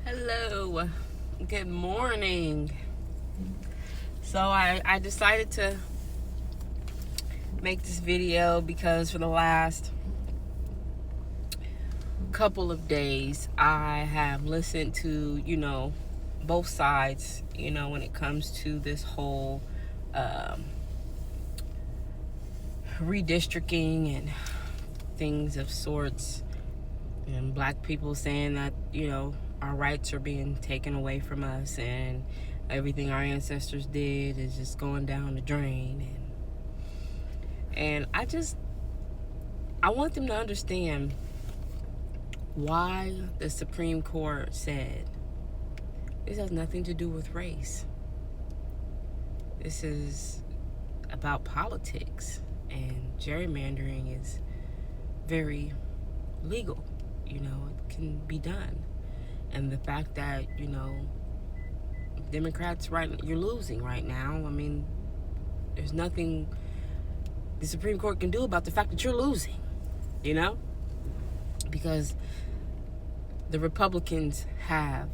Hello, good morning. So I decided to make this video because for the last couple of days I have listened to, both sides, when it comes to this whole redistricting and things of sorts, and black people saying that, our rights are being taken away from us and everything our ancestors did is just going down the drain. And I want them to understand why the Supreme Court said this has nothing to do with race. This is about politics, and gerrymandering is very legal. It can be done. And the fact that, Democrats, you're losing right now. I mean, there's nothing the Supreme Court can do about the fact that you're losing, because the Republicans have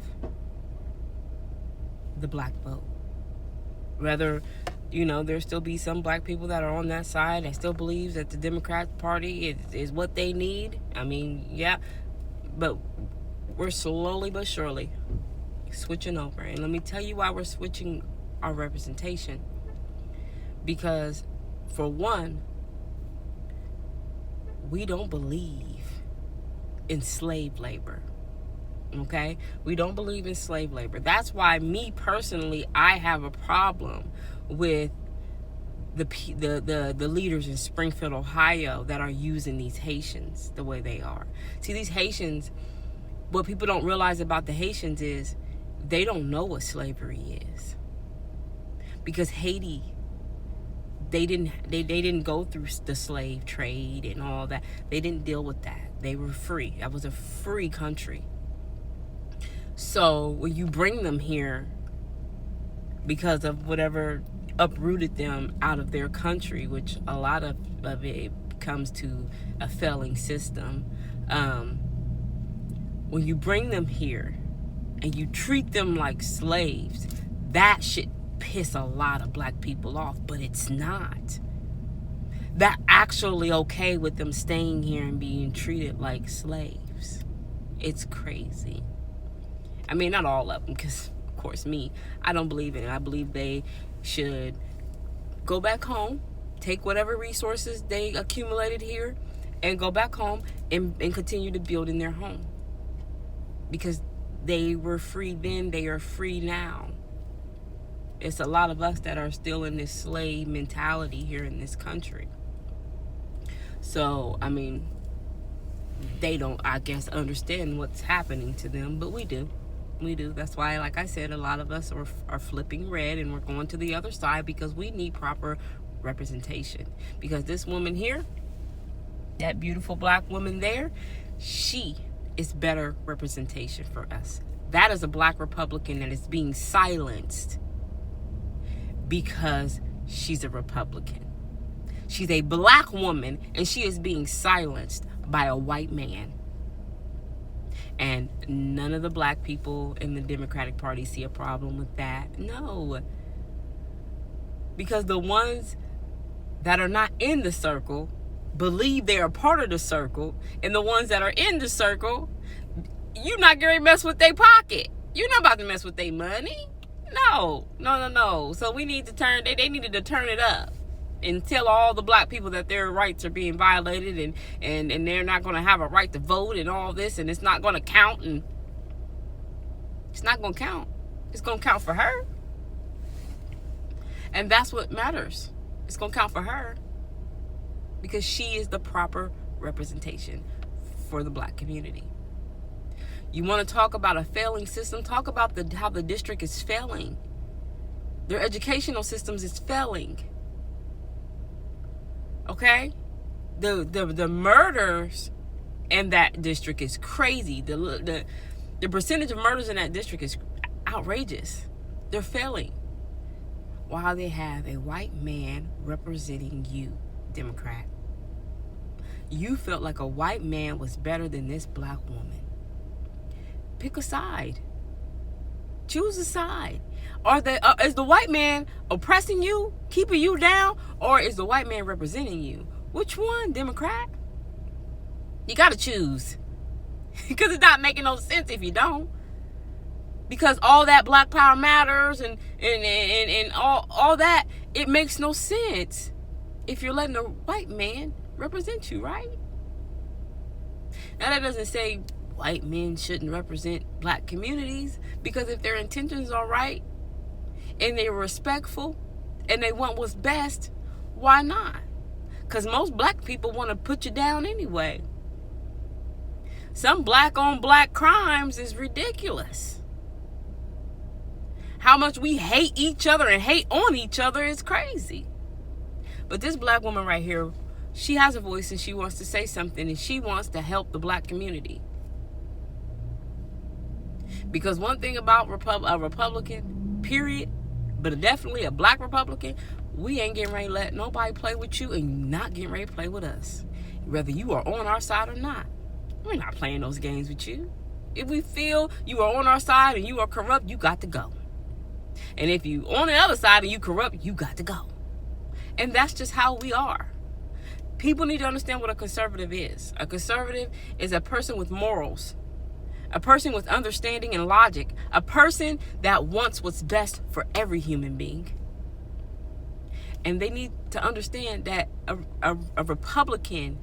the black vote. Whether, there still be some black people that are on that side that still believes that the Democrat Party is what they need. I mean, yeah, but we're slowly but surely switching over. And let me tell you why we're switching our representation. Because, for one, we don't believe in slave labor. Okay? We don't believe in slave labor. That's why, me personally, I have a problem with the leaders in Springfield, Ohio, that are using these Haitians the way they are. See, these Haitians, what people don't realize about the Haitians is they don't know what slavery is. Because Haiti, they didn't go through the slave trade and all that. They didn't deal with that. They were free. That was a free country. So when you bring them here because of whatever uprooted them out of their country, which a lot of it comes to a failing system, when you bring them here and you treat them like slaves, that should piss a lot of black people off, but it's not. They're actually okay with them staying here and being treated like slaves. It's crazy. I mean, not all of them, because, of course, I don't believe in it. I believe they should go back home, take whatever resources they accumulated here, and go back home and continue to build in their home. Because they were free then, they are free now. It's a lot of us that are still in this slave mentality here in this country. So, I mean, they don't, I guess, understand what's happening to them, but we do. We do. That's why, like I said, a lot of us are flipping red and we're going to the other side, because we need proper representation. Because this woman here, that beautiful black woman there, she is better representation for us. That is a black Republican that is being silenced because she's a Republican. She's a black woman and she is being silenced by a white man. And none of the black people in the Democratic Party see a problem with that. No. Because the ones that are not in the circle believe they are part of the circle, and the ones that are in the circle, you're not going to mess with their pocket. You're not about to mess with their money. No. So we need to they needed to turn it up and tell all the black people that their rights are being violated, and they're not going to have a right to vote and all this, and it's not going to count, and it's not going to count. It's going to count for her. And that's what matters. It's going to count for her, because she is the proper representation for the black community. You want to talk about a failing system? Talk about how the district is failing. Their educational systems is failing. Okay? The murders in that district is crazy. The percentage of murders in that district is outrageous. They're failing. While they have a white man representing you, Democrat. You felt like a white man was better than this black woman. Pick a side. Choose a side. Is the white man oppressing you, keeping you down, or is the white man representing you? Which one, Democrat? You got to choose. Because it's not making no sense if you don't. Because all that Black Power Matters and all that, it makes no sense if you're letting a white man represent you, right? Now, that doesn't say white men shouldn't represent black communities, because if their intentions are right and they're respectful and they want what's best, why not? Because most black people want to put you down anyway. Some black on black crimes is ridiculous. How much we hate each other and hate on each other is crazy. But this black woman right here, she has a voice and she wants to say something, and she wants to help the black community. Because one thing about a Republican, period, but definitely a black Republican, we ain't getting ready to let nobody play with you, and you're not getting ready to play with us. Whether you are on our side or not. We're not playing those games with you. If we feel you are on our side and you are corrupt, you got to go. And if you on the other side and you corrupt, you got to go. And that's just how we are. People need to understand what a conservative is. A conservative is a person with morals, a person with understanding and logic, a person that wants what's best for every human being. And they need to understand that a Republican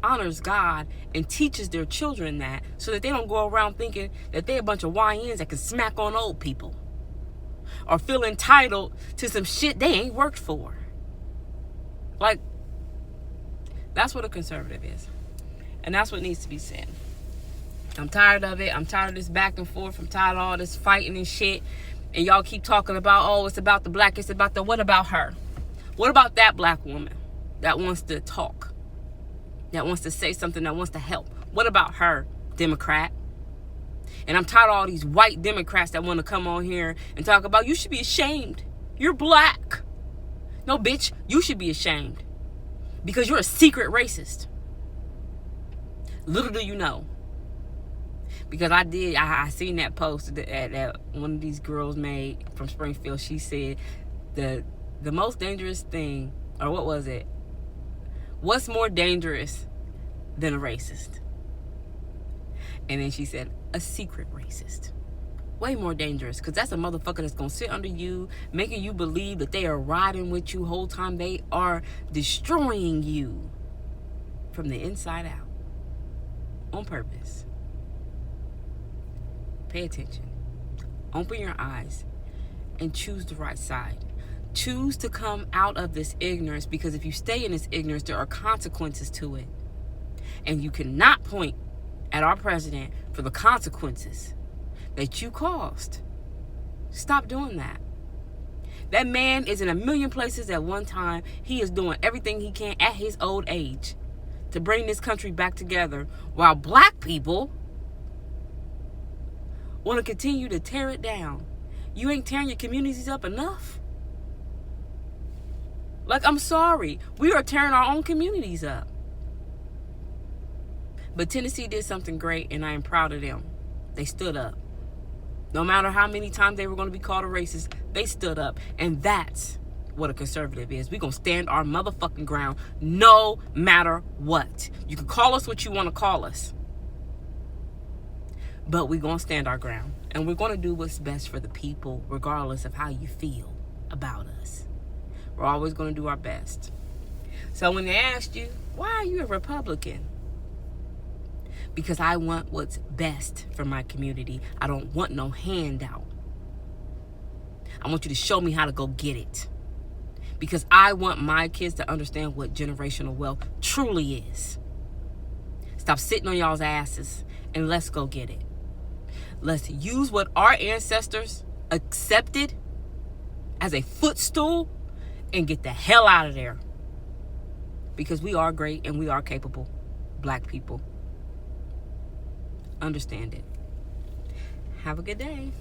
honors God and teaches their children that, so that they don't go around thinking that they're a bunch of YNs that can smack on old people or feel entitled to some shit they ain't worked for. Like, that's what a conservative is. And that's what needs to be said. I'm tired of it. I'm tired of this back and forth. I'm tired of all this fighting and shit. And y'all keep talking about, oh, it's about the black, it's about the, what about her? What about that black woman that wants to talk, that wants to say something, that wants to help? What about her, Democrat? And I'm tired of all these white Democrats that want to come on here and talk about, you should be ashamed. You're black. No, bitch, you should be ashamed. Because you're a secret racist. Little do you know. Because I seen that post that one of these girls made from Springfield. She said the most dangerous thing, or what was it? What's more dangerous than a racist? And then she said, a secret racist. Way more dangerous, because that's a motherfucker that's going to sit under you, making you believe that they are riding with you whole time. They are destroying you from the inside out on purpose. Pay attention. Open your eyes and choose the right side. Choose to come out of this ignorance, because if you stay in this ignorance, there are consequences to it. And you cannot point at our president for the consequences that you caused. Stop doing that. That man is in a million places at one time. He is doing everything he can at his old age to bring this country back together, while black people want to continue to tear it down. You ain't tearing your communities up enough. Like, I'm sorry. We are tearing our own communities up. But Tennessee did something great, and I am proud of them. They stood up. No matter how many times they were going to be called a racist, they stood up. And that's what a conservative is. We're going to stand our motherfucking ground no matter what. You can call us what you want to call us. But we're going to stand our ground. And we're going to do what's best for the people, regardless of how you feel about us. We're always going to do our best. So when they asked you, why are you a Republican? Because I want what's best for my community. I don't want no handout. I want you to show me how to go get it. Because I want my kids to understand what generational wealth truly is. Stop sitting on y'all's asses and let's go get it. Let's use what our ancestors accepted as a footstool and get the hell out of there. Because we are great and we are capable, black people. Understand it. Have a good day.